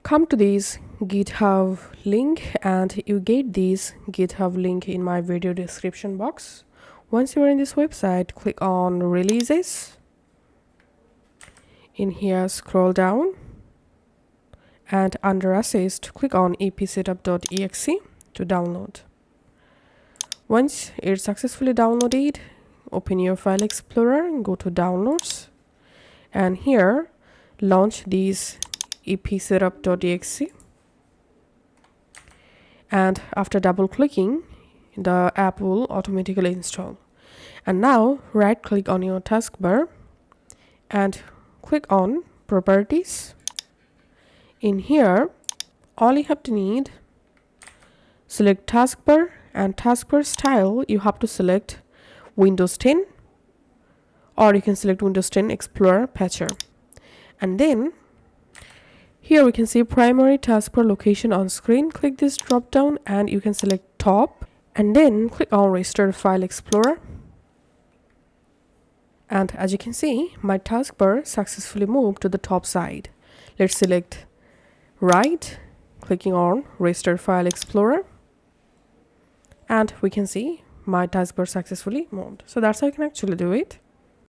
come to this GitHub link, and you get this GitHub link in my video description box. Once you are in this website, click on releases. In here, scroll down, and under assist, click on epsetup.exe to download. Once it's successfully downloaded, open your file explorer and go to downloads, and here launch this epsetup.exe, and after double clicking, the app will automatically install. And now right click on your taskbar and click on properties. In here, all you have to need, select taskbar, and taskbar style you have to select Windows 10, or you can select Windows 10 Explorer Patcher. And then here we can see primary taskbar location on screen. Click this drop down and you can select top, and then click on restore file explorer. And as you can see, my taskbar successfully moved to the top side. Let's select right, clicking on restore file explorer, and we can see my taskbar successfully moved. So that's how you can actually do it.